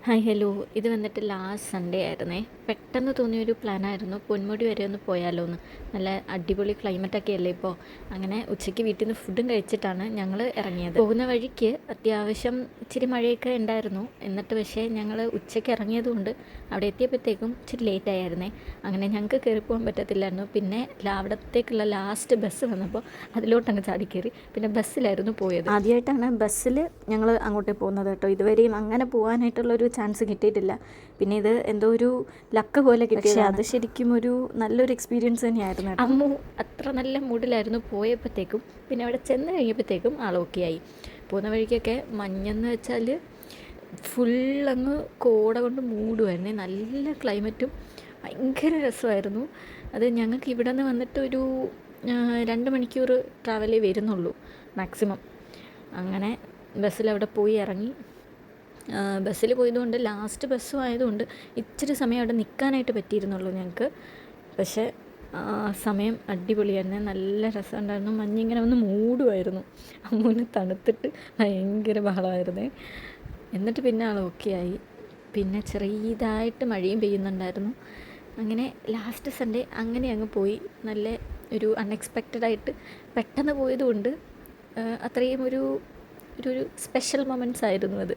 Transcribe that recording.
Hi hello. ഇത് വന്നിട്ട് last Sunday ആയിരുന്നേ. പെട്ടെന്ന് തോന്നിയൊരു പ്ലാനായിരുന്നു പൊന്മുടി വരെ ഒന്ന് പോയാലോ എന്ന്. നല്ല അടിപൊളി ക്ലൈമറ്റൊക്കെ അല്ലേ ഇപ്പോൾ. അങ്ങനെ ഉച്ചയ്ക്ക് വീട്ടിൽ നിന്ന് ഫുഡും കഴിച്ചിട്ടാണ് ഞങ്ങൾ ഇറങ്ങിയത്. പോകുന്ന വഴിക്ക് അത്യാവശ്യം ഇച്ചിരി മഴയൊക്കെ ഉണ്ടായിരുന്നു. എന്നിട്ട് പക്ഷേ ഞങ്ങൾ ഉച്ചയ്ക്ക് ഇറങ്ങിയതുകൊണ്ട് അവിടെ എത്തിയപ്പോഴത്തേക്കും ഇച്ചിരി ലേറ്റ് ആയിരുന്നേ. അങ്ങനെ ഞങ്ങൾക്ക് കയറി പോകാൻ പറ്റത്തില്ലായിരുന്നു. പിന്നെ അവിടത്തേക്കുള്ള ലാസ്റ്റ് ബസ് വന്നപ്പോൾ അതിലോട്ടങ്ങ് ചാടിക്കയറി. പിന്നെ ബസ്സിലായിരുന്നു പോയത്. ആദ്യമായിട്ടാണ് ബസ്സിൽ ഞങ്ങൾ അങ്ങോട്ട് പോകുന്നത് കേട്ടോ. ഇതുവരെയും അങ്ങനെ പോകാനായിട്ടുള്ളൊരു ചാൻസ് കിട്ടിയിട്ടില്ല. പിന്നെ ഇത് എന്തോ ഒരു ലക്ക് പോലെ കിട്ടിയത്. അത് ശരിക്കും ഒരു നല്ലൊരു എക്സ്പീരിയൻസ് തന്നെയായിരുന്നു. അമ്മു അത്ര നല്ല മൂഡിലായിരുന്നു പോയപ്പോഴത്തേക്കും. പിന്നെ അവിടെ ചെന്ന് കഴിഞ്ഞപ്പോഴത്തേക്കും ആളോക്കെ ആയി. പോകുന്ന വഴിക്കൊക്കെ മഞ്ഞെന്ന് വെച്ചാൽ ഫുള്ളങ്ങ് കോട കൊണ്ട് മൂടുമായിരുന്നേ. നല്ല ക്ലൈമറ്റും ഭയങ്കര രസമായിരുന്നു. അത് ഞങ്ങൾക്ക് ഇവിടെ നിന്ന് വന്നിട്ട് ഒരു 2 മണിക്കൂർ ട്രാവലേ വരുന്നുള്ളൂ മാക്സിമം. അങ്ങനെ ബസ്സിലവിടെ പോയി ഇറങ്ങി. ബസ്സിൽ പോയതുകൊണ്ട് ലാസ്റ്റ് ബസ്സും ആയതുകൊണ്ട് ഇച്ചിരി സമയം അവിടെ നിൽക്കാനായിട്ട് പറ്റിയിരുന്നുള്ളൂ ഞങ്ങൾക്ക്. പക്ഷേ സമയം അടിപൊളിയായിരുന്നു. നല്ല രസമുണ്ടായിരുന്നു. മഞ്ഞിങ്ങനെ ഒന്ന് മൂടുമായിരുന്നു. അമ്മൂന് തണുത്തിട്ട് ഭയങ്കര ബഹളമായിരുന്നേ. എന്നിട്ട് പിന്നെ ആൾ ഓക്കെ ആയി. പിന്നെ ചെറിയതായിട്ട് മഴയും പെയ്യുന്നുണ്ടായിരുന്നു. അങ്ങനെ ലാസ്റ്റ് സൺഡേ അങ്ങനെ അങ്ങ് പോയി. നല്ല ഒരു അൺഎക്സ്പെക്റ്റഡായിട്ട് പെട്ടെന്ന് പോയതുകൊണ്ട് അത്രയും ഒരു സ്പെഷ്യൽ മൊമെൻറ്റ്സ് ആയിരുന്നു അത്.